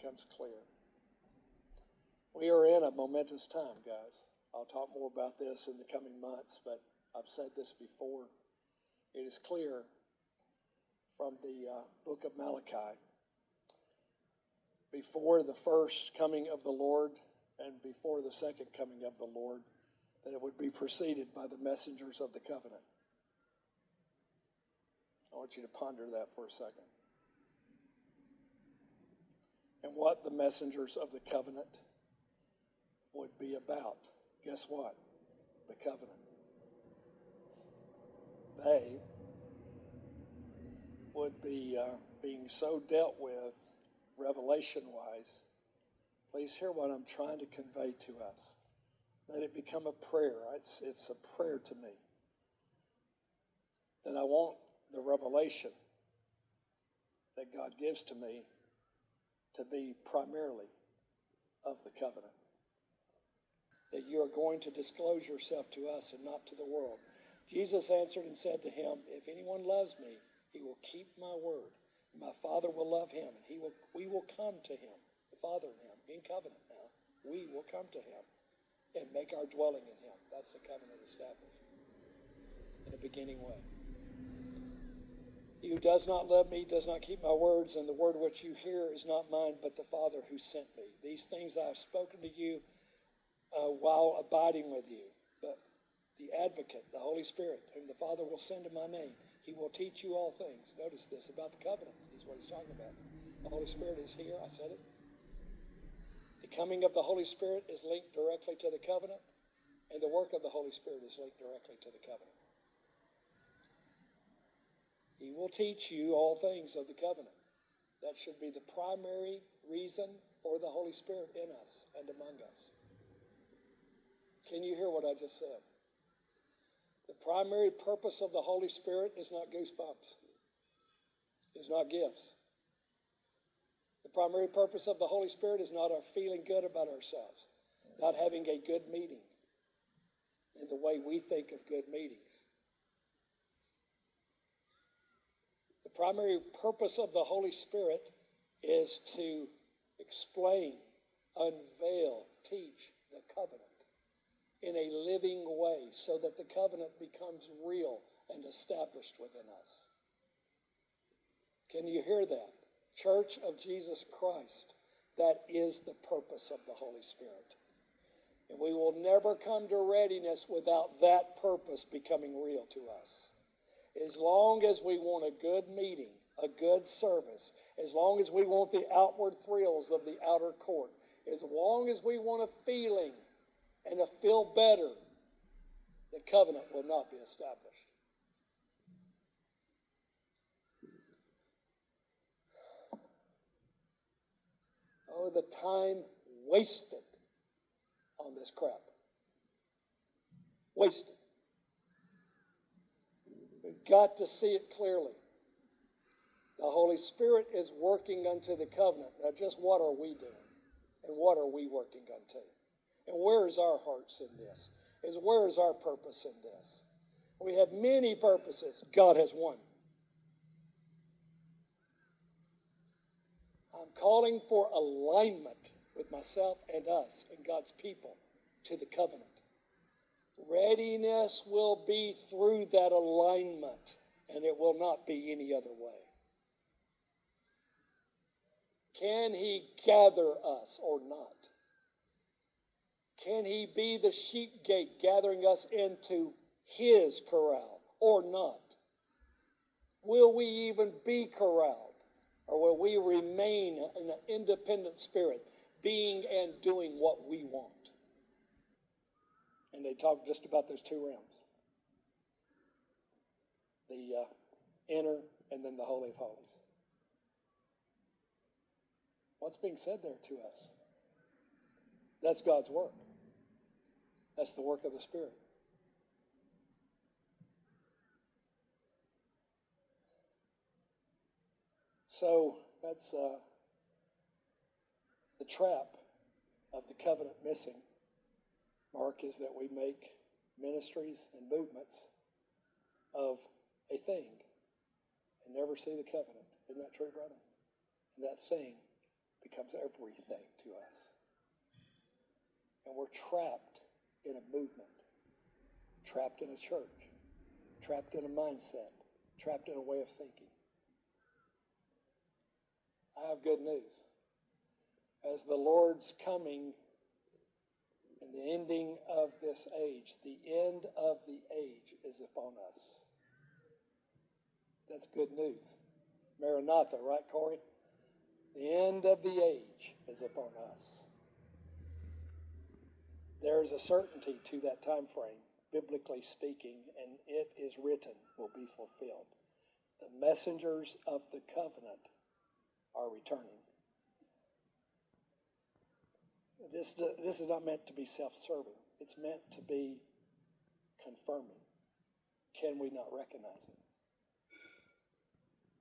becomes clear. We are in a momentous time, guys. I'll talk more about this in the coming months, but I've said this before. It is clear from the book of Malachi, before the first coming of the Lord and before the second coming of the Lord, that it would be preceded by the messengers of the covenant. I want you to ponder that for a second. And what the messengers of the covenant would be about. Guess what? The covenant. They would be being so dealt with revelation-wise. Please hear what I'm trying to convey to us. Let it become a prayer. It's a prayer to me. That I want the revelation that God gives to me to be primarily of the covenant. That you are going to disclose yourself to us and not to the world. Jesus answered and said to him, if anyone loves me, he will keep my word. My Father will love him, and we will come to him, the Father and him, in covenant now. We will come to him and make our dwelling in him. That's the covenant established in a beginning way. He who does not love me does not keep my words, and the word which you hear is not mine, but the Father who sent me. These things I have spoken to you while abiding with you. But the advocate, the Holy Spirit, whom the Father will send in my name, he will teach you all things. Notice this about the covenant. This is what he's talking about. The Holy Spirit is here. I said it. The coming of the Holy Spirit is linked directly to the covenant, and the work of the Holy Spirit is linked directly to the covenant. He will teach you all things of the covenant. That should be the primary reason for the Holy Spirit in us and among us. Can you hear what I just said? The primary purpose of the Holy Spirit is not goosebumps. Is not gifts. The primary purpose of the Holy Spirit is not our feeling good about ourselves. Not having a good meeting in the way we think of good meetings. The primary purpose of the Holy Spirit is to explain, unveil, teach the covenant in a living way so that the covenant becomes real and established within us. Can you hear that? Church of Jesus Christ, that is the purpose of the Holy Spirit. And we will never come to readiness without that purpose becoming real to us. As long as we want a good meeting, a good service, as long as we want the outward thrills of the outer court, as long as we want a feeling and to feel better, the covenant will not be established. Oh, the time wasted on this crap. Wasted. We've got to see it clearly. The Holy Spirit is working unto the covenant. Now, just what are we doing? And what are we working unto? And where is our hearts in this? Where is our purpose in this? We have many purposes. God has one. I'm calling for alignment with myself and us and God's people to the covenant. Readiness will be through that alignment, and it will not be any other way. Can he gather us or not? Can he be the sheep gate gathering us into his corral or not? Will we even be corralled? Or will we remain in an independent spirit, being and doing what we want? And they talk just about those two realms. The inner and then the Holy of Holies. What's being said there to us? That's God's work. That's the work of the Spirit. So that's the trap of the covenant missing. Mark, is that we make ministries and movements of a thing and never see the covenant. Isn't that true, brother? And that thing becomes everything to us. And we're trapped in a movement, trapped in a church, trapped in a mindset, trapped in a way of thinking. I have good news. As the Lord's coming and the ending of this age, the end of the age is upon us. That's good news. Maranatha, right, Corey? The end of the age is upon us. There is a certainty to that time frame, biblically speaking, and it is written will be fulfilled. The messengers of the covenant are returning. This is not meant to be self-serving. It's meant to be confirming. Can we not recognize it?